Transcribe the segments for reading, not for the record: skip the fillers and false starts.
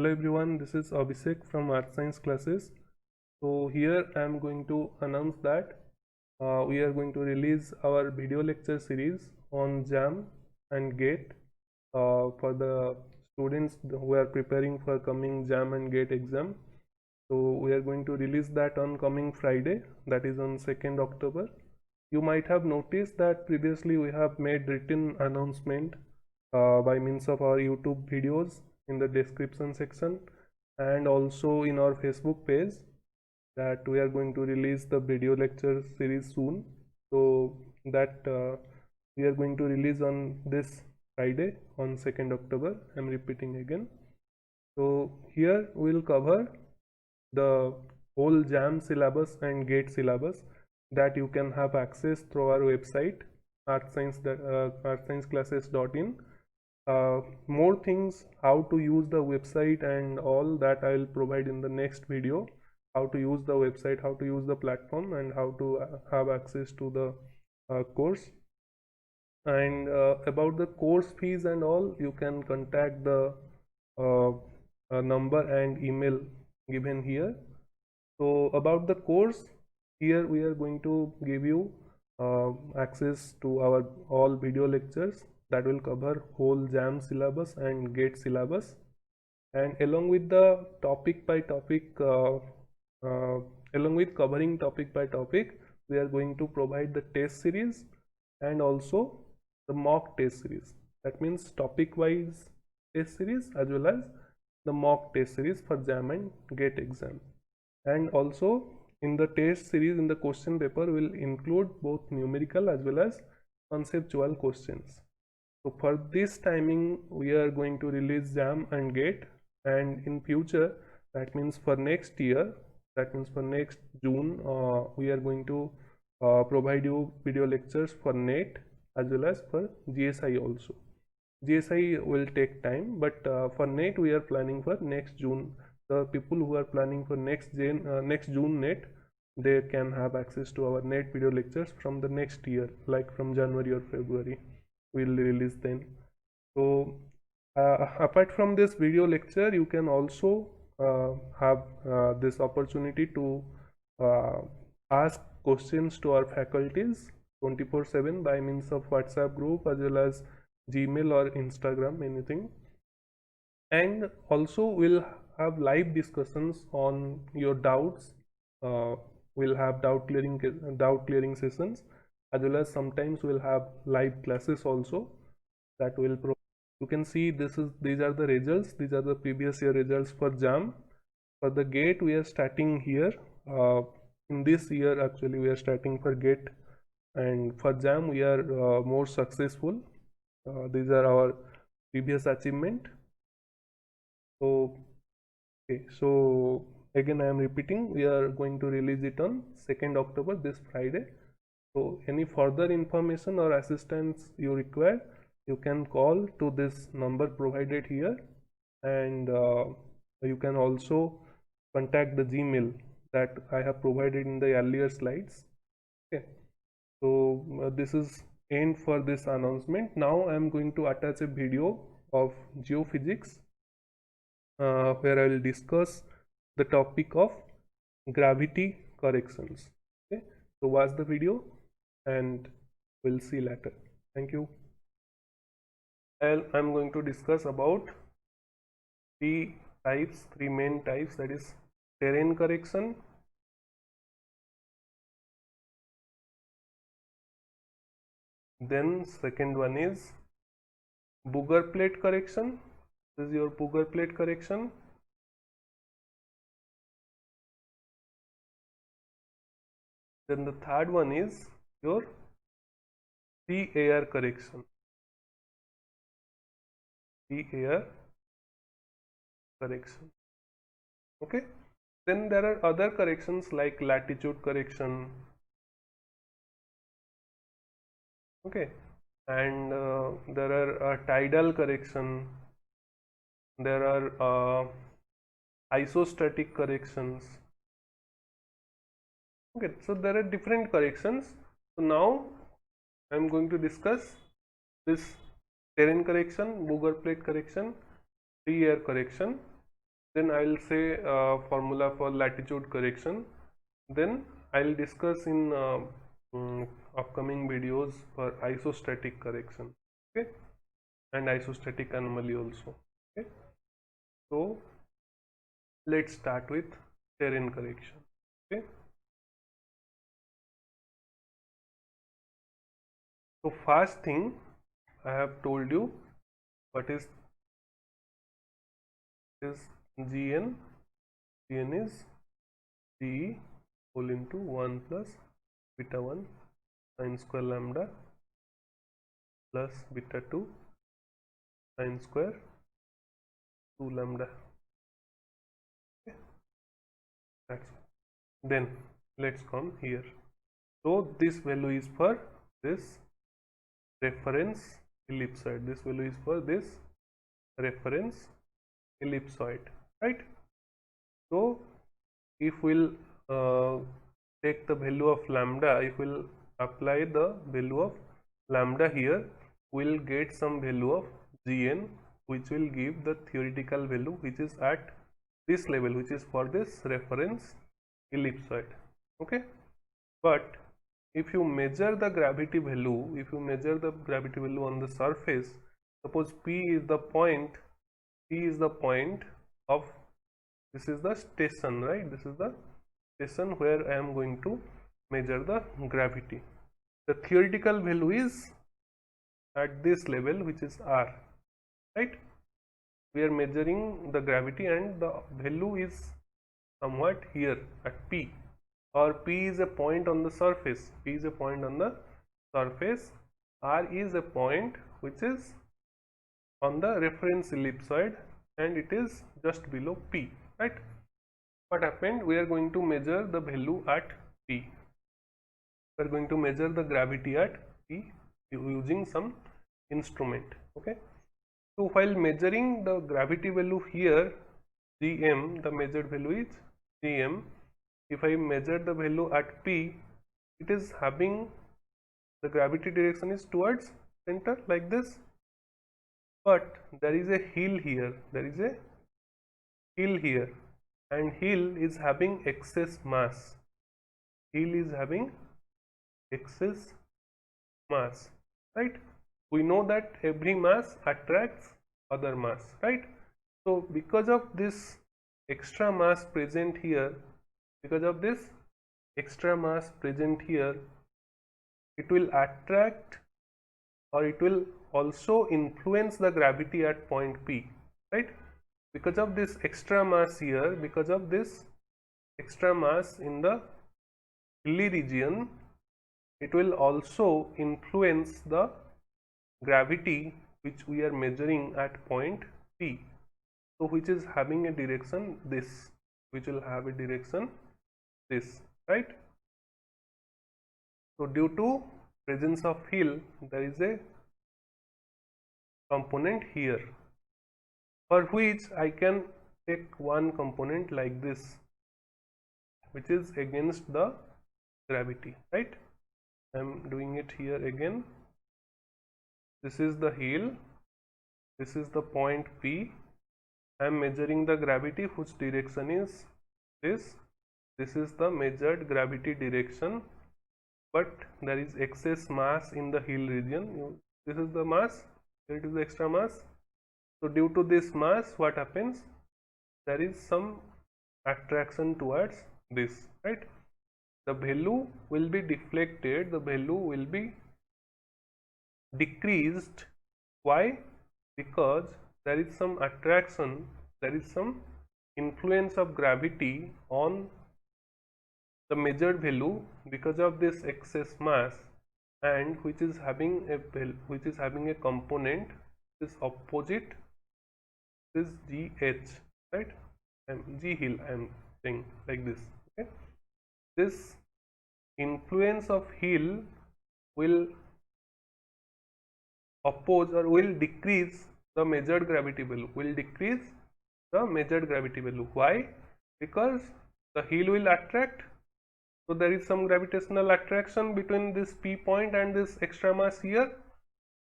Hello everyone, this is Abhishek from Art Science classes. So here I am going to announce that we are going to release our video lecture series on JAM and GATE for the students who are preparing for coming JAM and GATE exam. So we are going to release that on coming Friday, that is on 2nd October. You might have noticed that previously we have made written announcement by means of our YouTube videos in the description section and also in our Facebook page that we are going to release the video lecture series soon. So that we are going to release on this Friday on 2nd October. I'm repeating again. So here we will cover the whole JAM syllabus and GATE syllabus that you can have access through our website artscienceclasses.in. More things, how to use the website and all that I will provide in the next video. How to use the website, how to use the platform, and how to have access to the course. And about the course fees and all, you can contact the number and email given here. So about the course, here we are going to give you access to our all video lectures that will cover whole JAM syllabus and GATE syllabus, and along with the topic by topic along with covering topic by topic, we are going to provide the test series and also the mock test series. That means topic wise test series as well as the mock test series for JAM and GATE exam. And also in the test series, in the question paper, will include both numerical as well as conceptual questions. So for this timing we are going to release JAM and GATE, and in future, that means for next year, that means for next June, we are going to provide you video lectures for NET as well as for GSI also. GSI will take time, but for NET we are planning for next June. The people who are planning for next June NET, they can have access to our NET video lectures from the next year, like from January or February we'll release then. So apart from this video lecture, you can also have this opportunity to ask questions to our faculties 24/7 by means of WhatsApp group as well as Gmail or Instagram, anything. And also we'll have live discussions on your doubts. We'll have doubt clearing sessions, as well as sometimes we'll have live classes also that will provide. You can see these are the results. These are the previous year results for JAM. For the GATE, we are starting here. In this year, actually, we are starting for GATE, and for JAM, we are more successful. These are our previous achievement. So, okay, so again, I am repeating, we are going to release it on 2nd October, this Friday. So, any further information or assistance you require, you can call to this number provided here, and you can also contact the Gmail that I have provided in the earlier slides. Okay, so this is end for this announcement. Now I am going to attach a video of geophysics where I will discuss the topic of gravity corrections. Okay, so watch the video and we'll see later. Thank you. I'm going to discuss about three main types, that is terrain correction, then second one is booger plate correction. This is your booger plate correction. Then the third one is your sea air correction. Sea air correction. Okay, then there are other corrections like latitude correction. Okay, and there are tidal correction, there are isostatic corrections. Okay, so there are different corrections. So now I am going to discuss this terrain correction, booger plate correction, sea air correction. then I'll say formula for latitude correction. Then I'll discuss in upcoming videos for isostatic correction, okay, and isostatic anomaly also. Okay, so let's start with terrain correction. Okay, so first thing I have told you what is GN. GN is G whole into 1 plus beta 1 sin square lambda plus beta 2 sin square 2 lambda. Okay, that's all. Then let's come here. So this value is for this reference ellipsoid. This value is for this reference ellipsoid, right? So if we'll take the value of lambda, if we'll apply the value of lambda here, we'll get some value of Gn, which will give the theoretical value which is at this level, which is for this reference ellipsoid. Okay, but if you measure the gravity value, if you measure the gravity value on the surface, suppose P is the point of, this is the station, right? This is the station where I am going to measure the gravity. The theoretical value is at this level, which is R, right? We are measuring the gravity and the value is somewhat here at P, or P is a point on the surface. P is a point on the surface. R is a point which is on the reference ellipsoid and it is just below P, right? What happened? We are going to measure the value at P. We are going to measure the gravity at P using some instrument. Okay. So while measuring the gravity value here, Gm, the measured value is Gm. If I measure the value at P, it is having the gravity direction is towards center like this. But there is a hill here. There is a hill here, and hill is having excess mass. Hill is having excess mass, right? We know that every mass attracts other mass, right? So because of this extra mass present here, it will attract, or it will also influence the gravity at point P, right? Because of this extra mass here, because of this extra mass in the hilly region, it will also influence the gravity which we are measuring at point P. So which is having a direction this, which will have a direction this, right? So due to presence of hill, there is a component here, for which I can take one component like this, which is against the gravity, right? I am doing it here again. This is the hill, this is the point P. I am measuring the gravity whose direction is this. This is the measured gravity direction, but there is excess mass in the hill region. This is the mass, here it is the extra mass. So due to this mass, what happens? There is some attraction towards this, right? The value will be deflected, the value will be decreased. Why? Because there is some attraction, there is some influence of gravity on the measured value because of this excess mass, and which is having a component is opposite, is GH, right? And G hill, I am saying like this. Okay, this influence of hill will oppose or will decrease the measured gravity value, Why? Because the hill will attract, so there is some gravitational attraction between this P point and this extra mass here.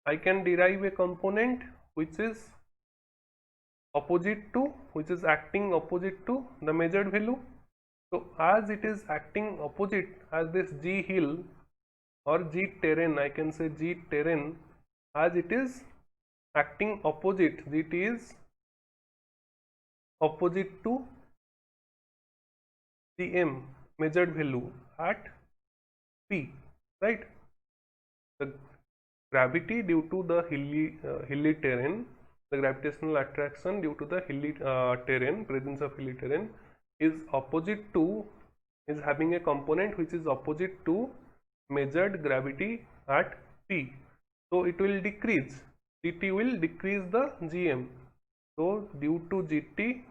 I can derive a component which is opposite to, which is acting opposite to the measured value. So as it is acting opposite, as this G hill or G terrain, I can say G terrain, as it is acting opposite, GT is opposite to Gm measured value at P, right? The gravity due to the hilly terrain, the gravitational attraction due to the hilly terrain, presence of hilly terrain, is opposite to, is having a component which is opposite to measured gravity at P. So it will decrease, GT will decrease the Gm. So due to GT,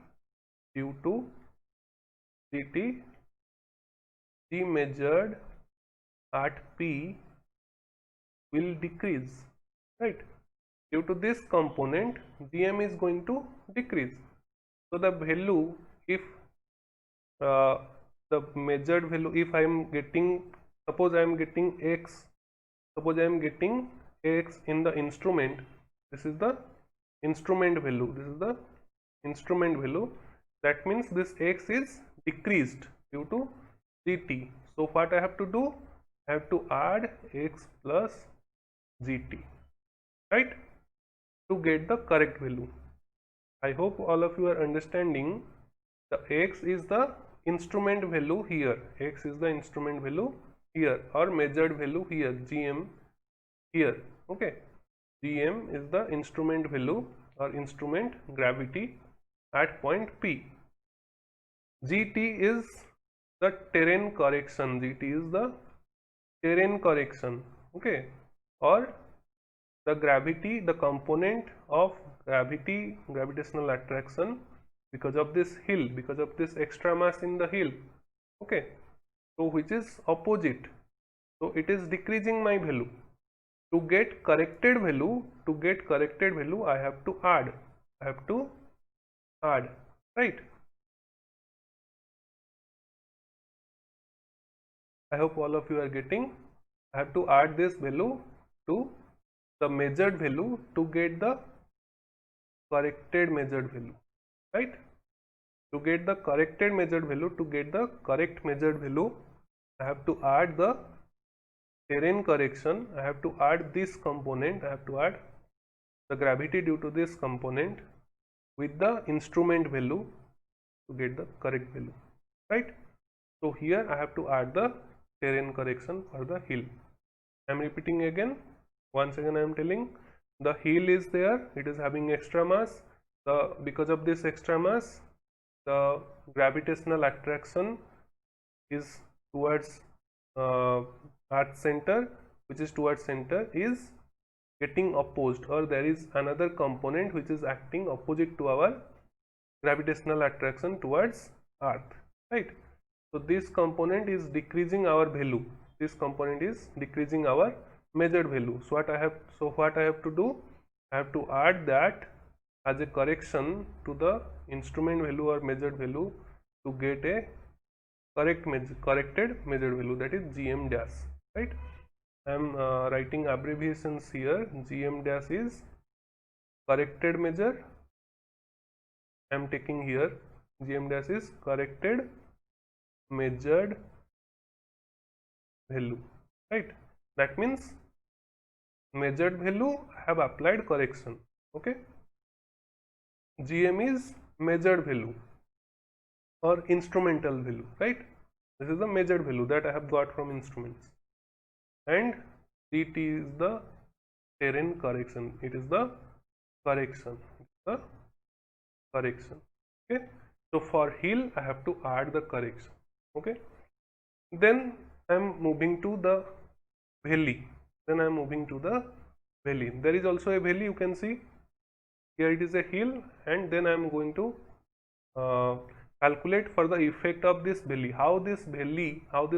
G measured at P will decrease, right? Due to this component, Gm is going to decrease. So the value, if the measured value, if I am getting, suppose I am getting X, suppose I am getting X in the instrument, this is the instrument value, this is the instrument value, that means this X is decreased due to GT. So what I have to do? I have to add X plus GT, right, to get the correct value. I hope all of you are understanding. The X is the instrument value here, X is the instrument value here, or measured value here, Gm here, okay. Gm is the instrument value or instrument gravity at point P. GT is the terrain correction, GT is the terrain correction, okay, or the gravity, the component of gravity, gravitational attraction because of this hill, because of this extra mass in the hill, okay. So which is opposite, so it is decreasing my value. To get corrected value, I have to add, right? I hope all of you are getting. I have to add this value to the measured value to get the corrected measured value, right? To get the corrected measured value, to get the correct measured value, I have to add the terrain correction, I have to add this component, I have to add the gravity due to this component with the instrument value to get the correct value, right? So here I have to add the terrain correction for the hill. I am repeating again, once again I am telling, the hill is there, it is having extra mass, because of this extra mass, the gravitational attraction is towards earth center, which is towards center, is getting opposed, or there is another component which is acting opposite to our gravitational attraction towards earth, right? So this component is decreasing our value, this component is decreasing our measured value. So what I have to do, I have to add that as a correction to the instrument value or measured value to get a corrected measured value, that is Gm dash, right? I am writing abbreviations here. Gm dash is corrected measure, I am taking here, Gm dash is corrected measured value, right? That means measured value I have applied correction, okay. Gm is measured value or instrumental value, right? This is the measured value that I have got from instruments, and Ct is the terrain correction, it is the correction, okay. So for hill I have to add the correction, okay. Then I am moving to the valley, there is also a valley, you can see here it is a hill, and then I am going to calculate for the effect of this valley, how this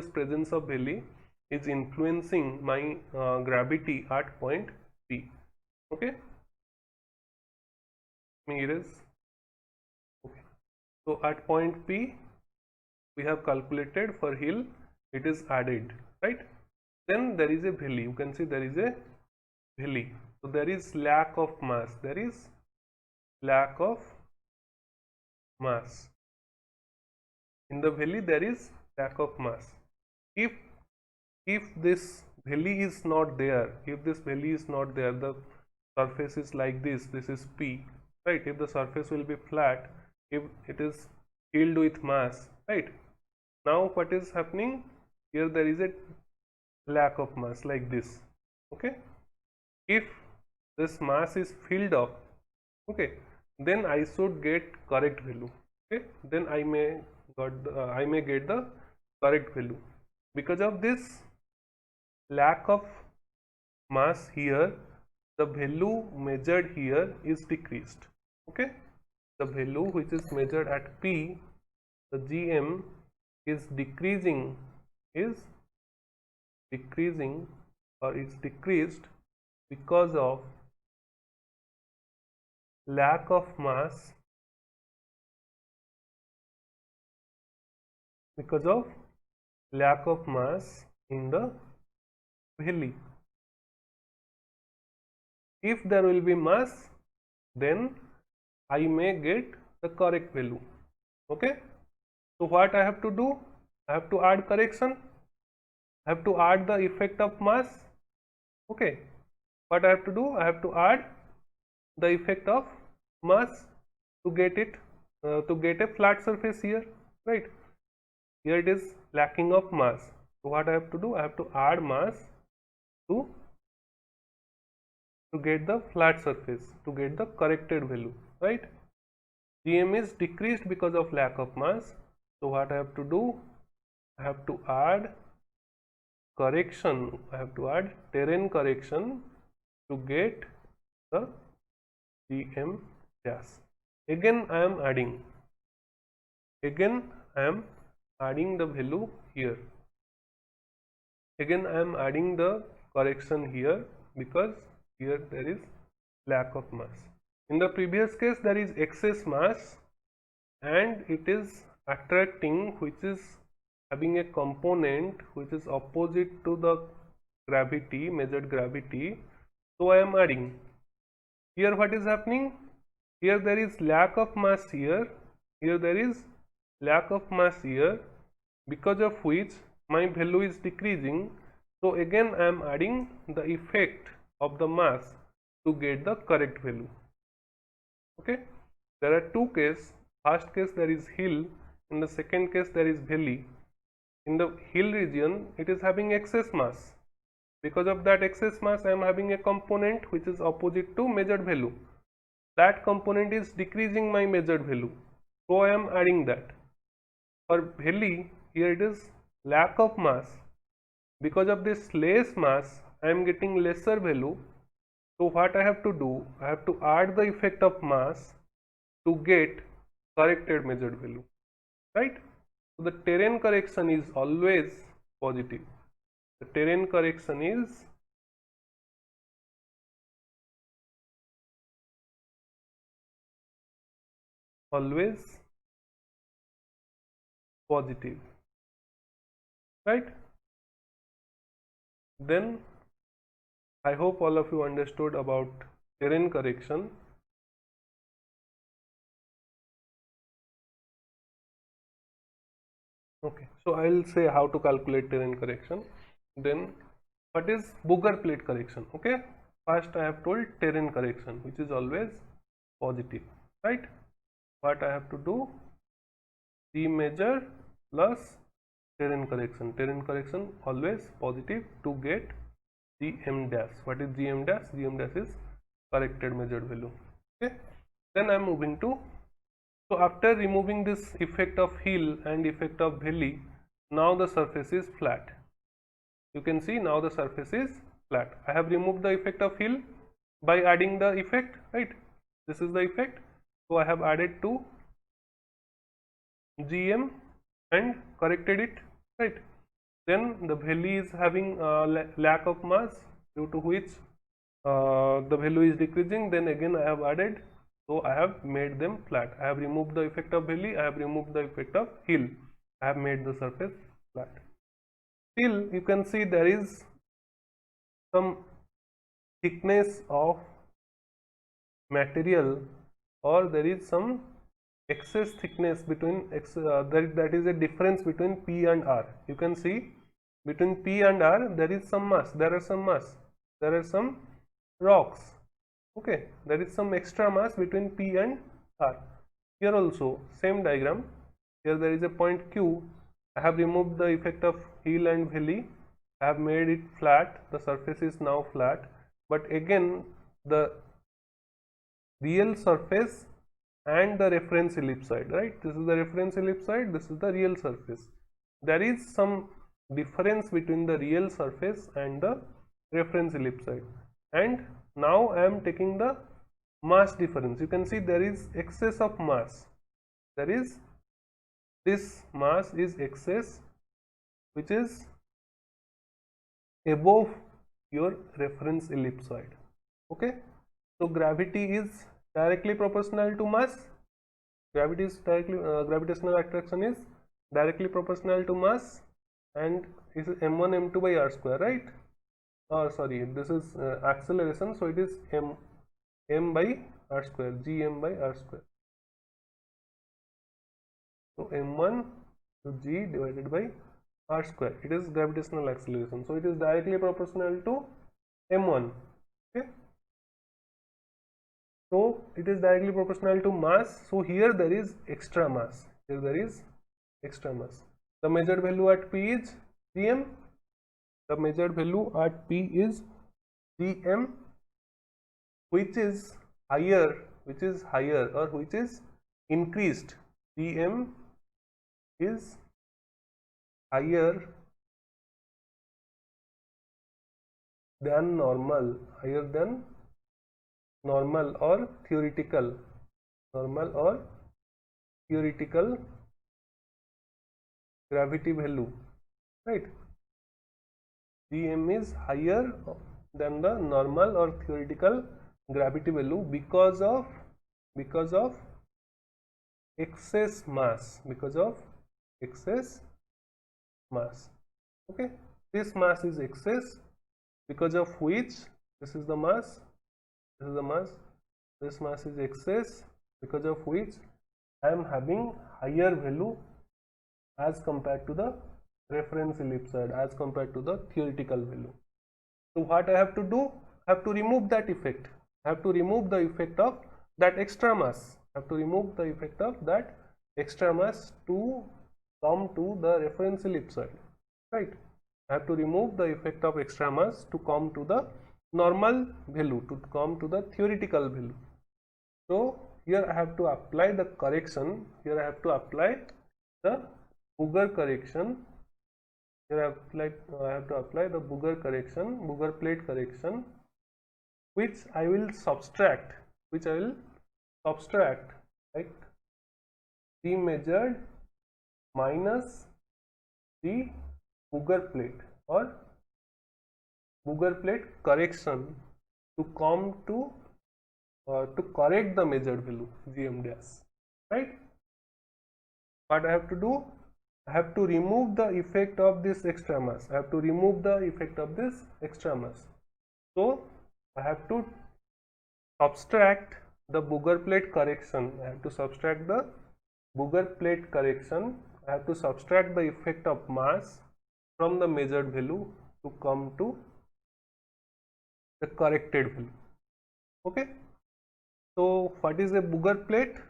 presence of valley is influencing my gravity at point P, okay. Okay, so at point P we have calculated, for hill it is added, right? Then there is a valley, you can see there is a valley, so there is lack of mass, there is lack of mass. In the valley there is lack of mass. If this valley is not there, if this valley is not there, the surface is like this is P, right? If the surface will be flat, if it is filled with mass, right? Now what is happening here? There is a lack of mass like this. Okay, if this mass is filled up, okay, then I should get correct value. Okay, then I may get the correct value. Because of this lack of mass here, the value measured here is decreased. Okay, the value which is measured at P, the GM is decreasing, or is decreased because of lack of mass, in the valley. If there will be mass, then I may get the correct value. Okay, so what I have to do? I have to add correction. I have to add the effect of mass. Okay, what I have to do? I have to add the effect of mass to get it, to get a flat surface here, right? Here it is lacking of mass. So what I have to do? I have to add mass to get the flat surface, to get the corrected value, right? GM is decreased because of lack of mass. So what I have to do? I have to add correction. I have to add terrain correction to get the GM dash. Again I am adding. Again I am adding the value here. Again I am adding the correction here because here there is lack of mass. In the previous case there is excess mass and it is attracting, which is having a component which is opposite to the gravity, measured gravity. So I am adding. Here what is happening? Here there is lack of mass here. Here there is lack of mass here, because of which my value is decreasing. So again I am adding the effect of the mass to get the correct value. Okay, there are two cases. First case there is hill, in the second case there is valley. In the hill region it is having excess mass. Because of that excess mass I am having a component which is opposite to measured value. That component is decreasing my measured value, so I am adding that. For valley, here it is lack of mass. Because of this less mass I am getting lesser value. So what I have to do? I have to add the effect of mass to get corrected measured value, right? So the terrain correction is always positive. The terrain correction is always positive, right? Then I hope all of you understood about terrain correction. Okay, so I'll say how to calculate terrain correction. Then what is Booger plate correction? Okay, first I have told terrain correction, which is always positive, right? What I have to do? G measure plus terrain correction. Terrain correction always positive to get GM dash. What is GM dash? GM dash is corrected measured value. Okay, then I am moving to, so after removing this effect of hill and effect of valley, now the surface is flat. You can see now the surface is flat. I have removed the effect of hill by adding the effect, right? This is the effect. So I have added to GM and corrected it, right? Then the valley is having lack of mass, due to which the value is decreasing. Then again I have added, so I have made them flat. I have removed the effect of valley, I have removed the effect of hill, I have made the surface flat. Still you can see there is some thickness of material, or there is some excess thickness between that is a difference between P and R. You can see between P and R there is some mass, there are some rocks. Okay, there is some extra mass between P and R. Here also same diagram. Here there is a point Q. I have removed the effect of hill and valley. I have made it flat. The surface is now flat. But again, the real surface and the reference ellipsoid, right? This is the reference ellipsoid. This is the real surface. There is some difference between the real surface and the reference ellipsoid. And now I am taking the mass difference. You can see there is excess of mass. There is this mass is excess, which is above your reference ellipsoid. Okay, so gravity is directly proportional to mass. Gravity is directly gravitational attraction is directly proportional to mass, and this is m1 m2 by r square, right? Sorry, this is acceleration, so it is m by r square, gm by r square. So m1 to g divided by r square, it is gravitational acceleration, so it is directly proportional to m1. Okay, so it is directly proportional to mass. So here there is extra mass. Here there is extra mass. The measured value at P is gm. The measured value at P is gm, which is higher or which is increased. gm is higher than normal, or theoretical, gravity value, right? gm is higher than the normal or theoretical gravity value because of excess mass, okay, this mass is excess, because of which this is the mass, this mass is excess, because of which I am having higher value as compared to the reference ellipsoid, as compared to the theoretical value. So what I have to do? I have to remove that effect. I have to remove the effect of that extra mass. I have to remove the effect of that extra mass to come to the reference ellipsoid, right? I have to remove the effect of extra mass to come to the normal value, to come to the theoretical value. So here I have to apply the correction. Here I have to apply the Booger correction. Here I have to apply the Booger plate correction, which I will subtract, like the measured minus the Booger plate, or Booger plate correction, to come to correct the measured value gm dash, right? What I have to do? I have to remove the effect of this extra mass. So I have to subtract the Booger plate correction. I have to subtract the effect of mass from the measured value to come to the corrected value. Okay. So what is a Booger plate?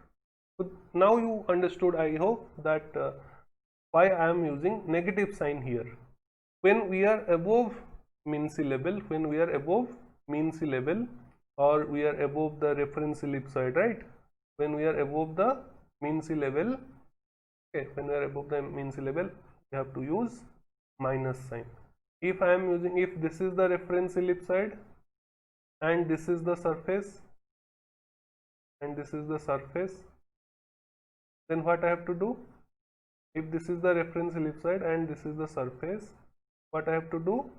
So now you understood, I hope, that why I am using negative sign here. When we are above mean sea level, or we are above the reference ellipsoid, right? When we are above the mean sea level, okay, when we are above the mean sea level, we have to use minus sign. If this is the reference ellipsoid and this is the surface, then what I have to do? If this is the reference ellipsoid and this is the surface, what I have to do?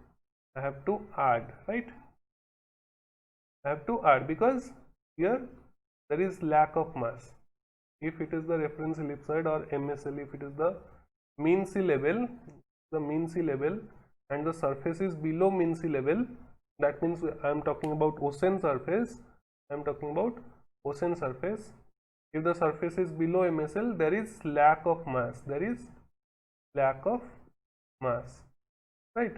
I have to add, right? I have to add, because here there is lack of mass. If it is the reference ellipsoid, or MSL, if it is the mean sea level, and the surface is below mean sea level, that means I am talking about ocean surface. If the surface is below MSL, there is lack of mass. There is lack of mass, right?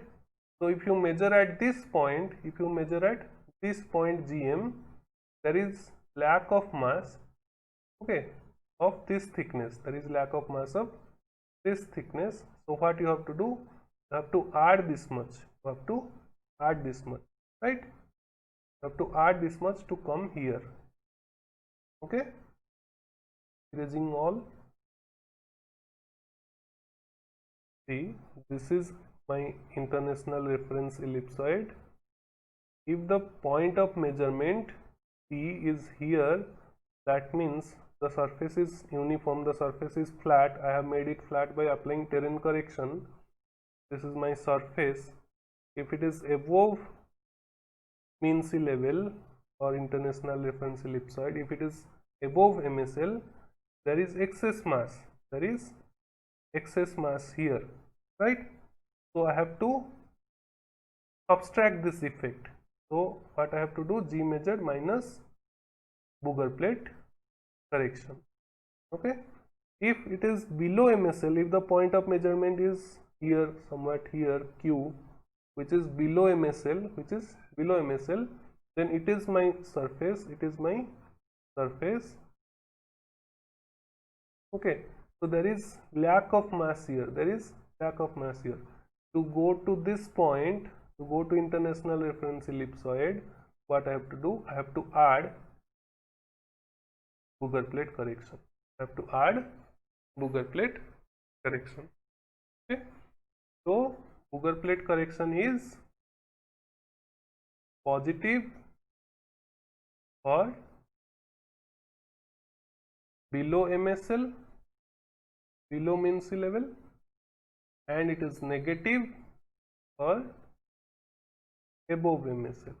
So if you measure at this point, if you measure at this point GM, there is lack of mass, okay, of this thickness. There is lack of mass of this thickness. So what you have to do? You have to add this much. You have to add this much, right? You have to add this much to come here. Okay, erasing all. See, this is my international reference ellipsoid. If the point of measurement P is here, that means the surface is uniform, the surface is flat. I have made it flat by applying terrain correction. This is my surface. If it is above mean sea level or international reference ellipsoid, if it is above MSL, there is excess mass. There is excess mass here, right? So I have to subtract this effect. So what I have to do? G measured minus Bouguer plate correction. Okay. If it is below MSL, if the point of measurement is here, somewhat here, Q, which is below MSL, then it is my surface. It is my surface. Okay. So there is lack of mass here. There is lack of mass here. To go to this point, to go to international reference ellipsoid, what I have to do? I have to add Bouguer plate correction. I have to add Bouguer plate correction. Okay. So Bouguer plate correction is positive for below MSL, below mean sea level, and it is negative for above MSL.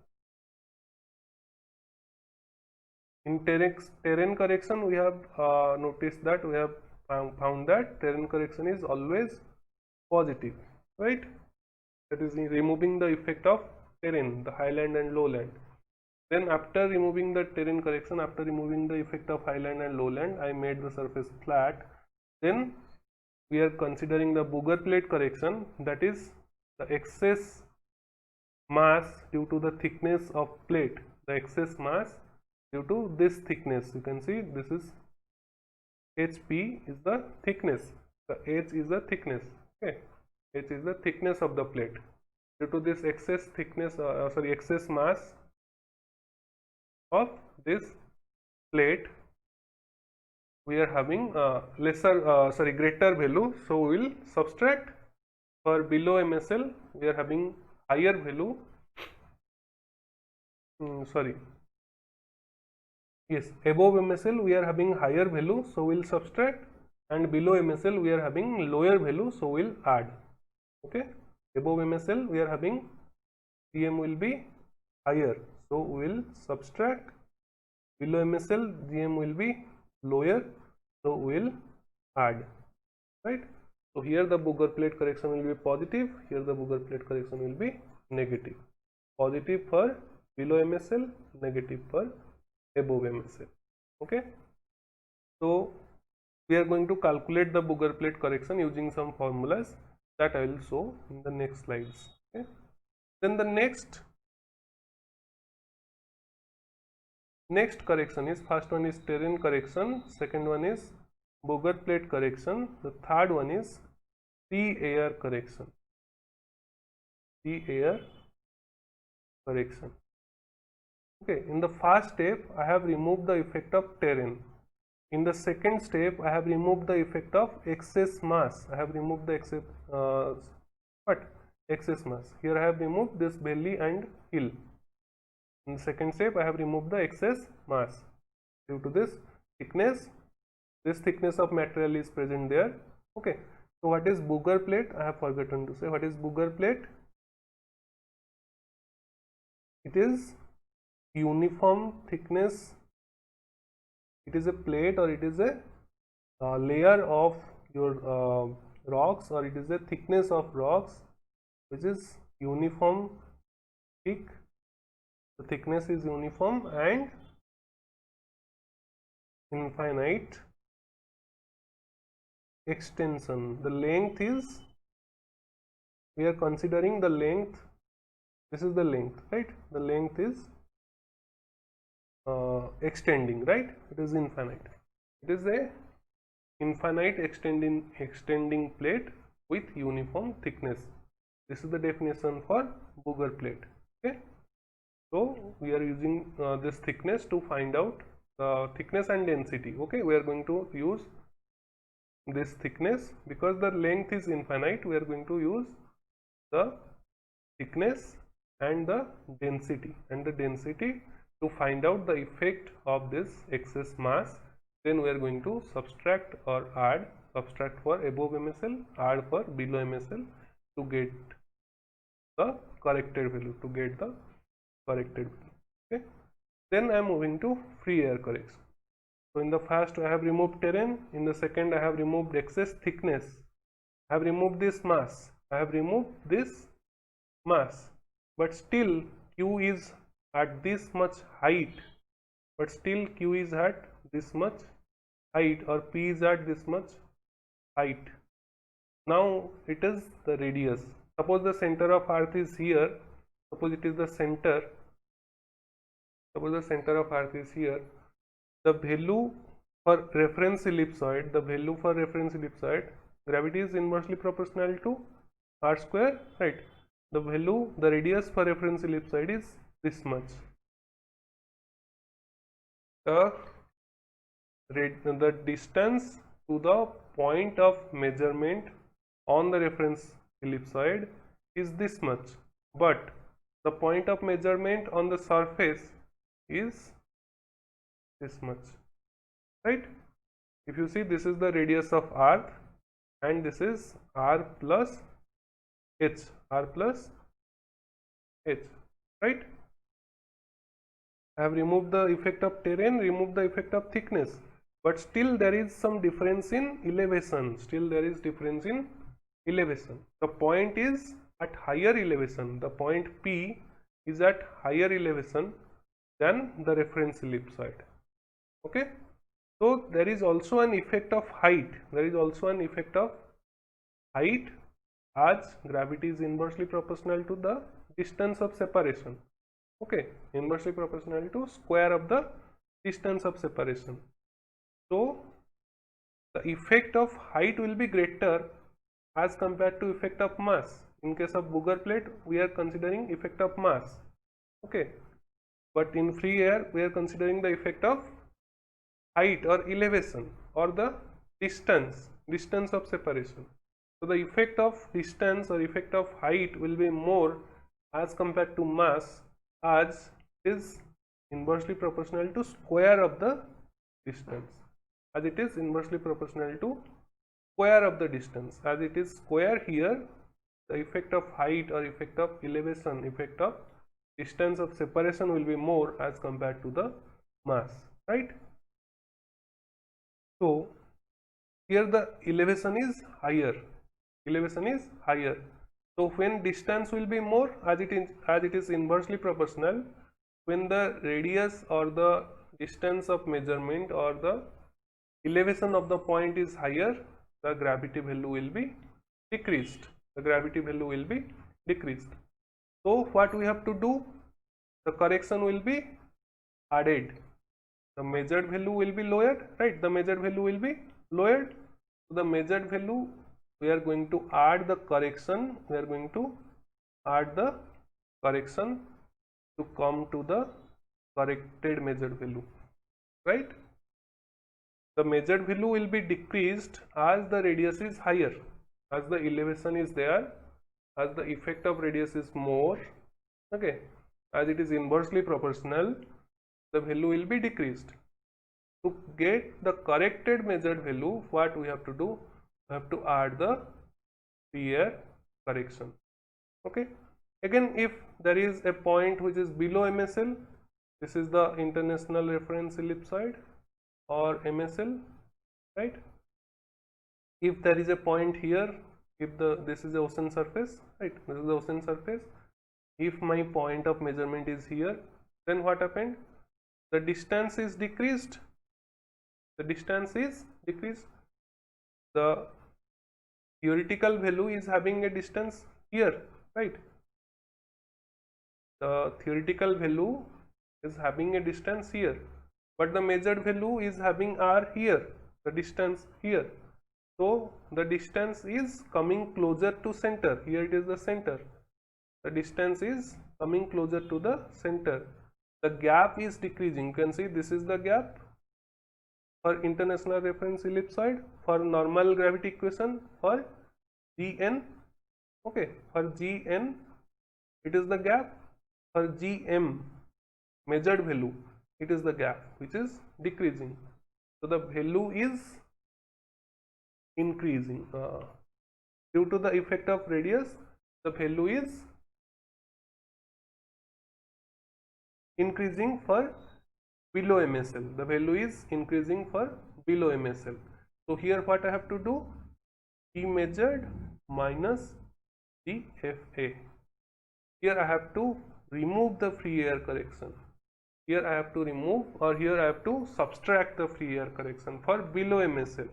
In terrain correction, we have noticed that we have found that terrain correction is always positive, right? That is removing the effect of terrain, the highland and lowland. Then after removing the terrain correction, after removing the effect of highland and lowland, I made the surface flat. Then we are considering the Bouguer plate correction, that is the excess mass due to the thickness of plate, the excess mass due to this thickness. You can see this is HP is the thickness, the H is the thickness, okay, H is the thickness of the plate. Due to this excess thickness, excess mass of this plate, we are having greater value, so we will subtract. For below MSL, we are having higher value. Yes, above MSL we are having higher value, so we will subtract, and below MSL we are having lower value, so we will add. Okay, above MSL we are having GM will be higher, so we will subtract. Below MSL GM will be lower, so we will add, right? So here the Bouguer plate correction will be positive, here the Bouguer plate correction will be negative. Positive for below MSL, negative for above MSL. Okay, so we are going to calculate the Bouguer plate correction using some formulas that I will show in the next slides. Okay, then the next correction is, first one is terrain correction, second one is Bouguer plate correction, the third one is sea air correction. Sea air correction. Okay, in the first step I have removed the effect of terrain. In the second step I have removed the effect of excess mass. I have removed the excess mass. Here I have removed this belly and heel. In the second step I have removed the excess mass due to this thickness of material is present there. Okay, so what is Bouguer plate? I have forgotten to say what is Bouguer plate. It is uniform thickness. It is a plate, or it is a layer of your rocks, or it is a thickness of rocks which is uniform thick. The thickness is uniform and infinite extension. The length is, we are considering the length, this is the length, right? The length is extending, right? It is infinite. It is a infinite extending plate with uniform thickness. This is the definition for Booger plate. Okay, so we are using this thickness to find out the thickness and density. Okay, we are going to use this thickness because the length is infinite. We are going to use the thickness and the density to find out the effect of this excess mass. Then we are going to subtract or add, subtract for above MSL, add for below MSL to get the corrected value, okay. Then I am moving to free air correction. So in the first I have removed terrain, in the second I have removed excess thickness, I have removed this mass, I have removed this mass, but still Q is at this much height, or P is at this much height. Now it is the radius. Suppose the center of earth is here, suppose it is the center, suppose the center of earth is here, the value for reference ellipsoid, gravity is inversely proportional to r square, right? The radius for reference ellipsoid is this much. The distance to the point of measurement on the reference ellipsoid is this much, but the point of measurement on the surface is this much, right? If you see, this is the radius of earth and this is r plus h, right? I have removed the effect of terrain, removed the effect of thickness, but still there is some difference in elevation. The point is at higher elevation. The point P is at higher elevation than the reference ellipsoid. Okay. So there is also an effect of height. As gravity is inversely proportional to the distance of separation. Okay, inversely proportional to square of the distance of separation. So the effect of height will be greater as compared to effect of mass. In case of Booger plate, we are considering effect of mass. Okay, but in free air, we are considering the effect of height or elevation or the distance of separation. So the effect of distance or effect of height will be more as compared to mass, as is inversely proportional to square of the distance, as it is inversely proportional to square of the distance. As it is square here, the effect of height or effect of elevation, effect of distance of separation will be more as compared to the mass, right? So here the elevation is higher. So when distance will be more, as it is inversely proportional, when the radius or the distance of measurement or the elevation of the point is higher, the gravity value will be decreased. So what we have to do? The correction will be added. The measured value will be lowered, right? The measured value will be lowered. So the measured value, we are going to add the correction. To come to the corrected measured value, right? The measured value will be decreased as the radius is higher, as the elevation is there, as the effect of radius is more. Okay, as it is inversely proportional, the value will be decreased. To get the corrected measured value, what we have to do? We have to add the free air correction. Okay. Again, if there is a point which is below MSL, this is the international reference ellipsoid or MSL, right? If there is a point here, this is the ocean surface, right? This is the ocean surface. If my point of measurement is here, then what happened? The distance is decreased the distance is decreased. The theoretical value is having a distance here, right? The theoretical value is having a distance here, but the measured value is having r here, the distance here. So the distance is coming closer to center. Here it is the center. The distance is coming closer to the center. The gap is decreasing. You can see this is the gap for international reference ellipsoid, for normal gravity equation, for Gn. Okay, for Gn it is the gap, for Gm measured value it is the gap which is decreasing. So the value is increasing due to the effect of radius. The value is increasing for below MSL. The value is increasing for below MSL. So here what I have to do? G measured minus GFA. Here I have to remove the free air correction. Here I have to remove, or here I have to subtract the free air correction for below MSL.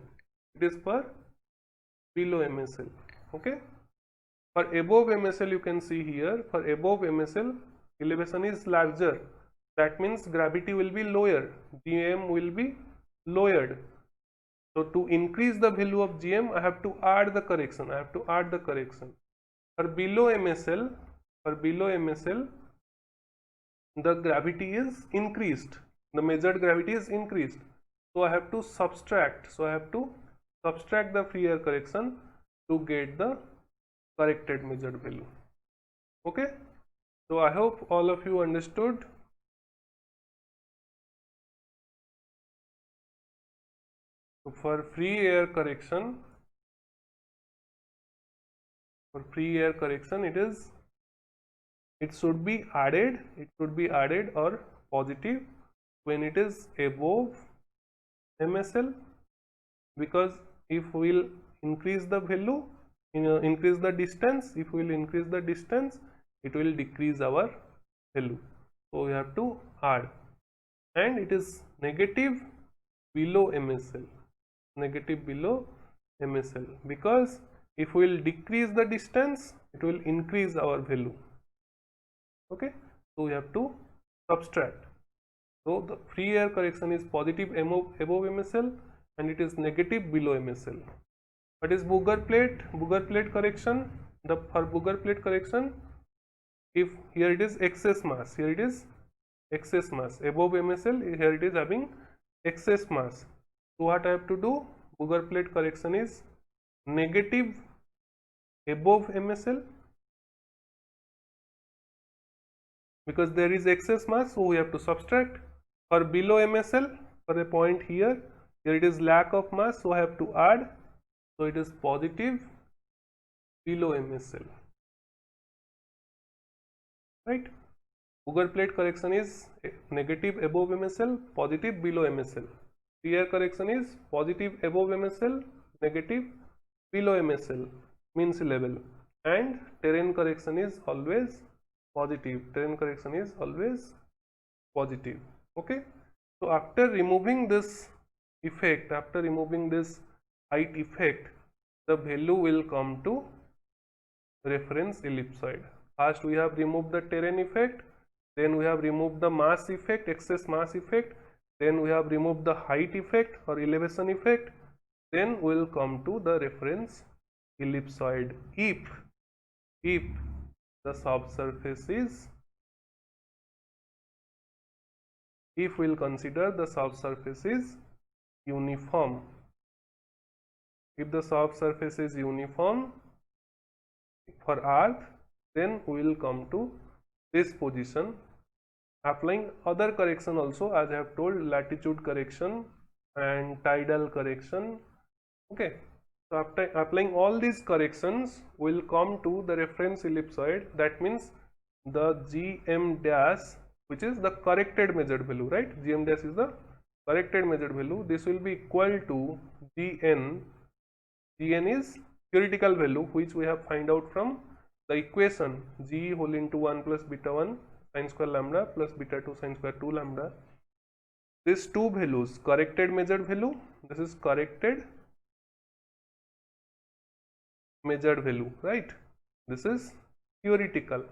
It is for below MSL. Okay. For above MSL, you can see here, for above MSL elevation is larger. That means gravity will be lower. Gm will be lowered. So to increase the value of Gm, I have to add the correction. For below MSL, the gravity is increased. The measured gravity is increased. So I have to subtract. The free air correction to get the corrected measured value. Okay. So I hope all of you understood. So for free air correction, it should be added or positive when it is above MSL, because if we will increase the value, increase the distance, it will decrease our value. So we have to add, and it is negative below MSL, because if we will decrease the distance, it will increase our value. Okay, so we have to subtract. So the free air correction is positive above MSL and it is negative below MSL. What is Booger plate correction? For Booger plate correction, if here it is excess mass, above MSL, here it is having excess mass. So what I have to do? Booger plate correction is negative above MSL, because there is excess mass, so we have to subtract. For below MSL, for a point here it is lack of mass, so I have to add, so it is positive below MSL, right? Booger plate correction is negative above MSL, positive below MSL. Free air correction is positive above MSL, negative below MSL, mean sea level, and terrain correction is always positive. Okay, so after removing this effect, height effect, the value will come to reference ellipsoid. First we have removed the terrain effect, then we have removed the mass effect, excess mass effect, then we have removed the height effect or elevation effect, then we will come to the reference ellipsoid if the subsurface is, if we will consider the subsurface is uniform. If the subsurface is uniform for Earth, then we will come to this position, applying other correction also, as I have told, latitude correction and tidal correction. Okay, so after applying all these corrections, we will come to the reference ellipsoid. That means the Gm dash, which is the corrected measured value, right? Gm dash is the corrected measured value. This will be equal to Gn. Gn is theoretical value, which we have find out from the equation G whole into 1 plus beta 1 sin square lambda plus beta 2 sin square 2 lambda. these two values, corrected measured value, this is corrected measured value, right? This is theoretical.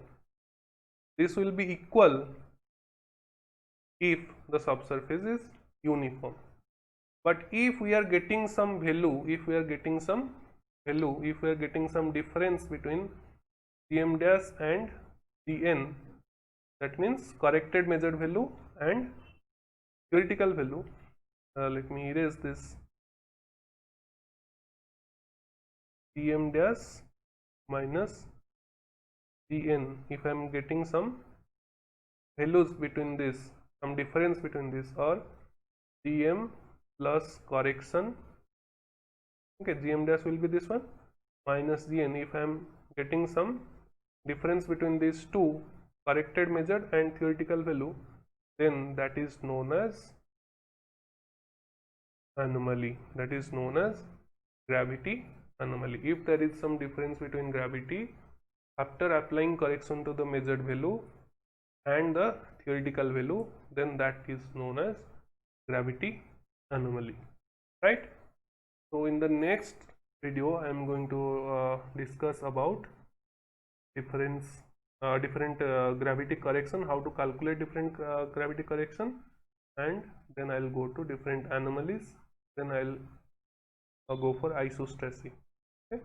This will be equal if the subsurface is uniform. But if we are getting some value, if we are getting some difference between Dm dash and Dn, that means corrected measured value and theoretical value. Let me erase this. Dm dash minus Dn, if I am getting some values between this, some difference between this, or Dm plus correction, okay, Gm dash will be this one, minus Gn, if I am getting some difference between these two, corrected measured and theoretical value, then that is known as anomaly, that is known as gravity anomaly. If there is some difference between gravity after applying correction to the measured value and the theoretical value, then that is known as gravity anomaly, right? So in the next video I am going to discuss about different gravity correction, how to calculate different gravity correction, and then I'll go to different anomalies, then I'll go for isostasy. Okay.